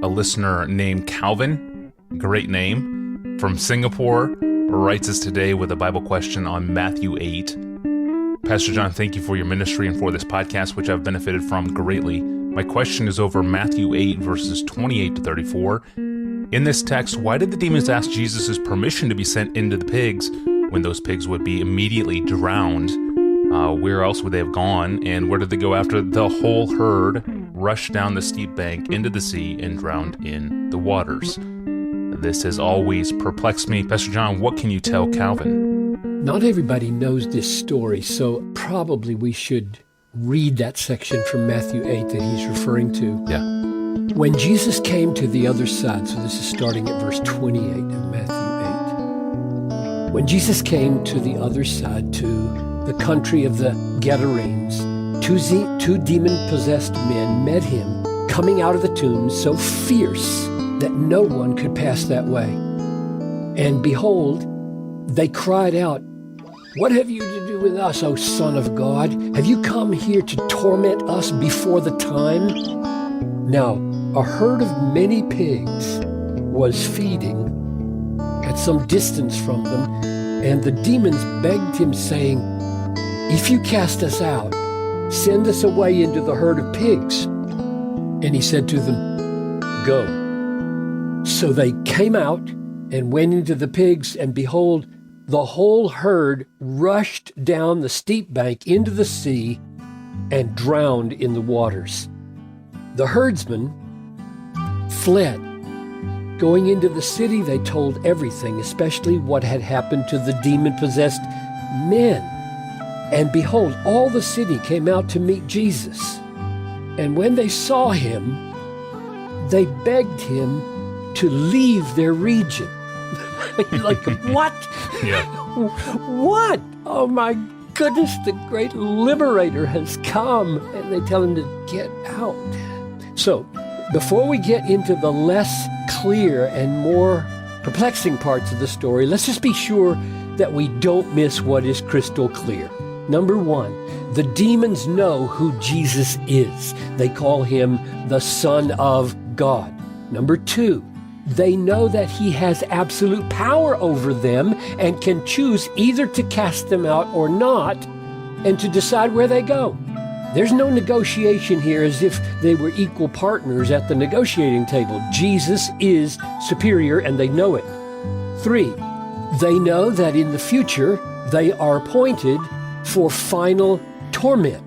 a listener named Calvin, great name, from Singapore, writes us today with a Bible question on Matthew 8. Pastor John, thank you for your ministry and for this podcast, which I've benefited from greatly. My question is over Matthew 8, verses 28 to 34. In this text, why did the demons ask Jesus' permission to be sent into the pigs when those pigs would be immediately drowned? Where else would they have gone? And where did they go after the whole herd rushed down the steep bank into the sea and drowned in the waters? This has always perplexed me. Pastor John, what can you tell Calvin? Not everybody knows this story, so probably we should read that section from Matthew 8 that he's referring to. Yeah. When Jesus came to the other side, so this is starting at verse 28 of Matthew 8. When Jesus came to the other side, to the country of the Gadarenes, two demon-possessed men met him, coming out of the tombs so fierce that no one could pass that way. And behold, they cried out, "What have you to do with us, O Son of God? Have you come here to torment us before the time?" Now, a herd of many pigs was feeding at some distance from them, and the demons begged him, saying, "If you cast us out, send us away into the herd of pigs." And he said to them, "Go." So they came out and went into the pigs, and behold, the whole herd rushed down the steep bank into the sea and drowned in the waters. The herdsmen fled. Going into the city, they told everything, especially what had happened to the demon-possessed men. And behold, all the city came out to meet Jesus. And when they saw him, they begged him to leave their region. Like, what? Yeah. What? Oh my goodness, the great liberator has come. And they tell him to get out. So, before we get into the less clear and more perplexing parts of the story, let's just be sure that we don't miss what is crystal clear. Number one, the demons know who Jesus is. They call him the Son of God. Number two, they know that he has absolute power over them and can choose either to cast them out or not, and to decide where they go. There's no negotiation here as if they were equal partners at the negotiating table. Jesus is superior, and they know it. Three, they know that in the future they are appointed for final torment,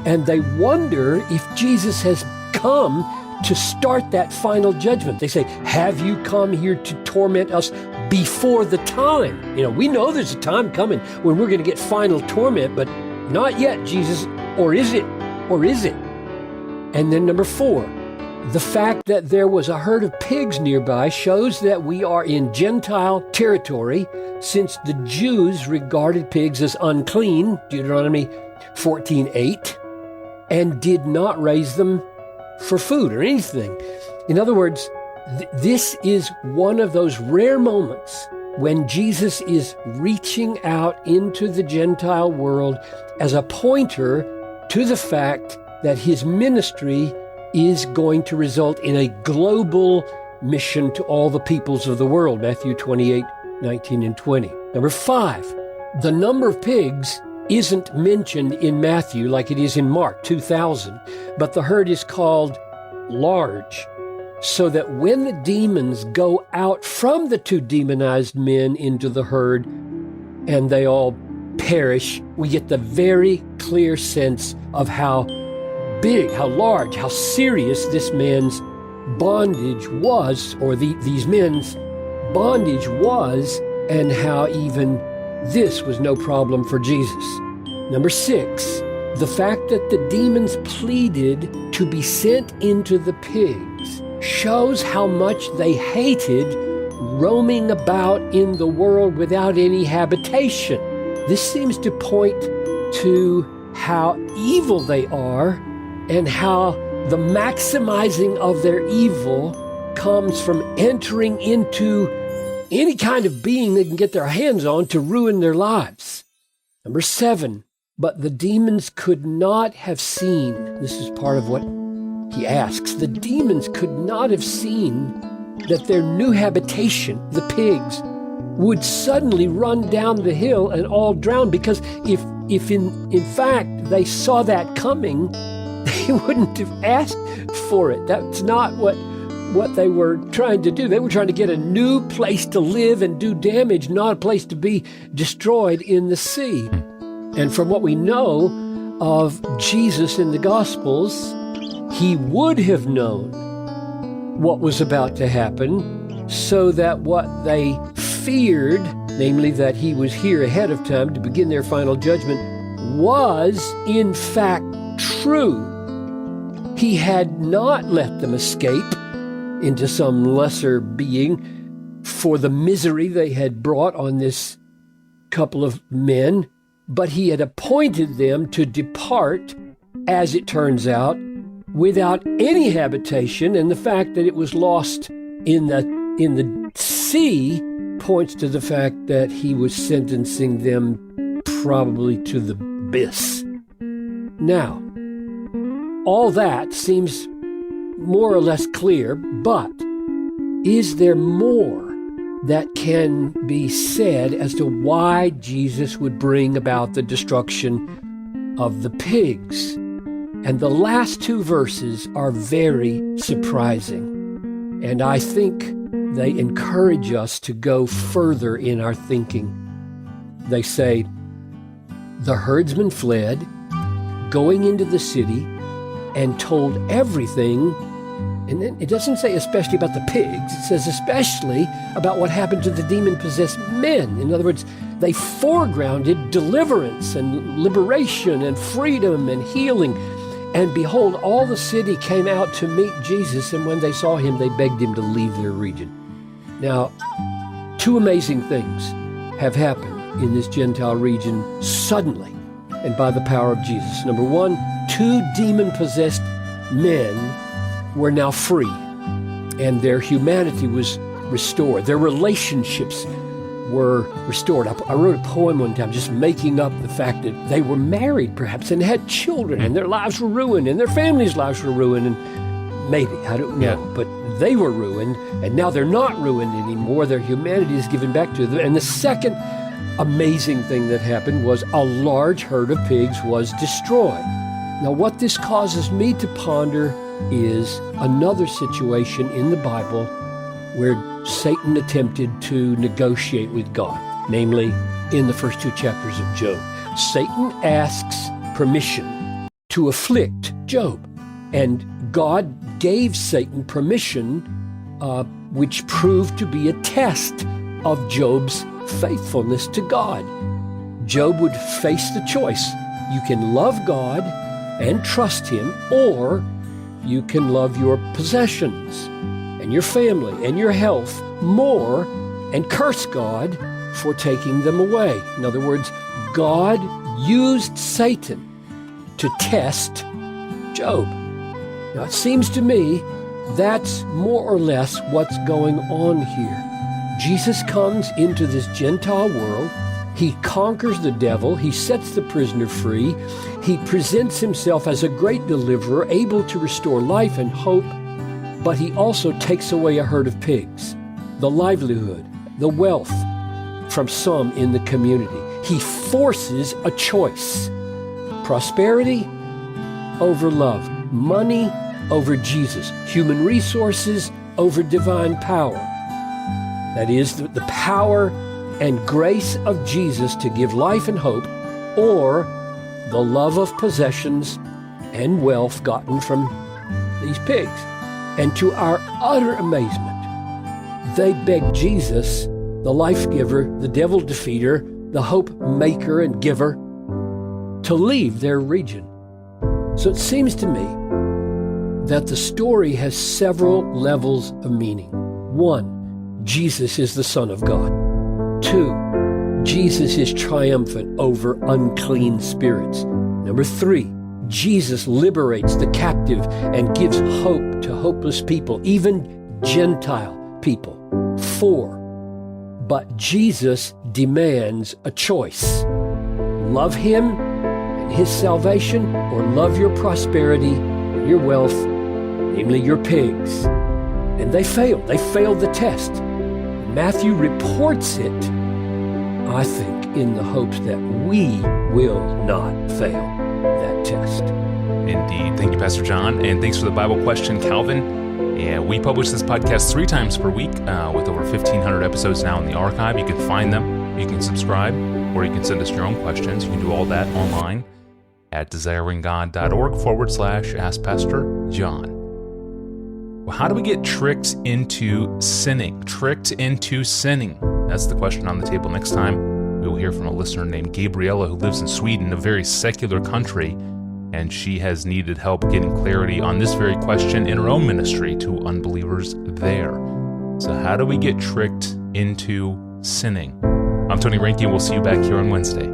and they wonder if Jesus has come to start that final judgment. They say, "Have you come here to torment us before the time?" We know there's a time coming when we're going to get final torment, but not yet, Jesus. Or is it? Or is it? And then number four, the fact that there was a herd of pigs nearby shows that we are in Gentile territory, since the Jews regarded pigs as unclean, Deuteronomy 14:8, and did not raise them for food or anything. In other words, this is one of those rare moments when Jesus is reaching out into the Gentile world as a pointer to the fact that his ministry is going to result in a global mission to all the peoples of the world, Matthew 28:19 and 20. Number five, the number of pigs isn't mentioned in Matthew like it is in Mark 2,000, but the herd is called large, so that when the demons go out from the two demonized men into the herd and they all perish, we get the very clear sense of how big, how large, how serious this man's bondage was, or these men's bondage was, and how even this was no problem for Jesus. Number six, the fact that the demons pleaded to be sent into the pigs shows how much they hated roaming about in the world without any habitation. This seems to point to how evil they are, and how the maximizing of their evil comes from entering into any kind of being they can get their hands on to ruin their lives. Number seven, but the demons could not have seen, this is part of what he asks. The demons could not have seen that their new habitation, the pigs, would suddenly run down the hill and all drown, because if in fact they saw that coming, they wouldn't have asked for it. That's not what they were trying to do. They were trying to get a new place to live and do damage, not a place to be destroyed in the sea. And from what we know of Jesus in the Gospels, he would have known what was about to happen, so that what they feared, namely that he was here ahead of time to begin their final judgment, was in fact true. He had not let them escape into some lesser being for the misery they had brought on this couple of men, but he had appointed them to depart, as it turns out, without any habitation, and the fact that it was lost in the sea points to the fact that he was sentencing them probably to the abyss. Now, all that seems more or less clear, but is there more that can be said as to why Jesus would bring about the destruction of the pigs? And the last two verses are very surprising, and I think they encourage us to go further in our thinking. They say, the herdsman fled, going into the city, and told everything. And then it doesn't say especially about the pigs. It says especially about what happened to the demon-possessed men. In other words, they foregrounded deliverance and liberation and freedom and healing. And behold, all the city came out to meet Jesus, and when they saw him, they begged him to leave their region. Now, two amazing things have happened in this Gentile region suddenly and by the power of Jesus. Number one, two demon-possessed men were now free, and their humanity was restored. Their relationships were restored. I wrote a poem one time just making up the fact that they were married perhaps and had children, and their lives were ruined, and their families' lives were ruined, and maybe, I don't know, but they were ruined, and now they're not ruined anymore. Their humanity is given back to them. And the second amazing thing that happened was a large herd of pigs was destroyed. Now, what this causes me to ponder is another situation in the Bible where Satan attempted to negotiate with God, namely in the first two chapters of Job. Satan asks permission to afflict Job, and God gave Satan permission, which proved to be a test of Job's faithfulness to God. Job would face the choice. You can love God and trust him, or you can love your possessions and your family and your health more and curse God for taking them away. In other words, God used Satan to test Job. Now, it seems to me that's more or less what's going on here. Jesus comes into this Gentile world. He conquers the devil. He sets the prisoner free. He presents himself as a great deliverer, able to restore life and hope. But he also takes away a herd of pigs, the livelihood, the wealth from some in the community. He forces a choice: prosperity over love, money over Jesus, human resources over divine power. That is, the power and grace of Jesus to give life and hope, or the love of possessions and wealth gotten from these pigs. And to our utter amazement, they begged Jesus, the life giver, the devil defeater, the hope maker and giver, to leave their region. So it seems to me that the story has several levels of meaning. One, Jesus is the Son of God. Two, Jesus is triumphant over unclean spirits. Number three, Jesus liberates the captive and gives hope to hopeless people, even Gentile people. Four, but Jesus demands a choice. Love him and his salvation, or love your prosperity, your wealth, namely your pigs. And they failed. They failed the test. Matthew reports it, I think, in the hopes that we will not fail that test. Indeed. Thank you, Pastor John. And thanks for the Bible question, Calvin. And we publish this podcast 3 times per week with over 1,500 episodes now in the archive. You can find them, you can subscribe, or you can send us your own questions. You can do all that online at desiringgod.org/askpastorjohn. Well, how do we get tricked into sinning? Tricked into sinning? That's the question on the table. Next time, we will hear from a listener named Gabriella who lives in Sweden, a very secular country, and she has needed help getting clarity on this very question in her own ministry to unbelievers there. So how do we get tricked into sinning? I'm Tony Reinke, and we'll see you back here on Wednesday.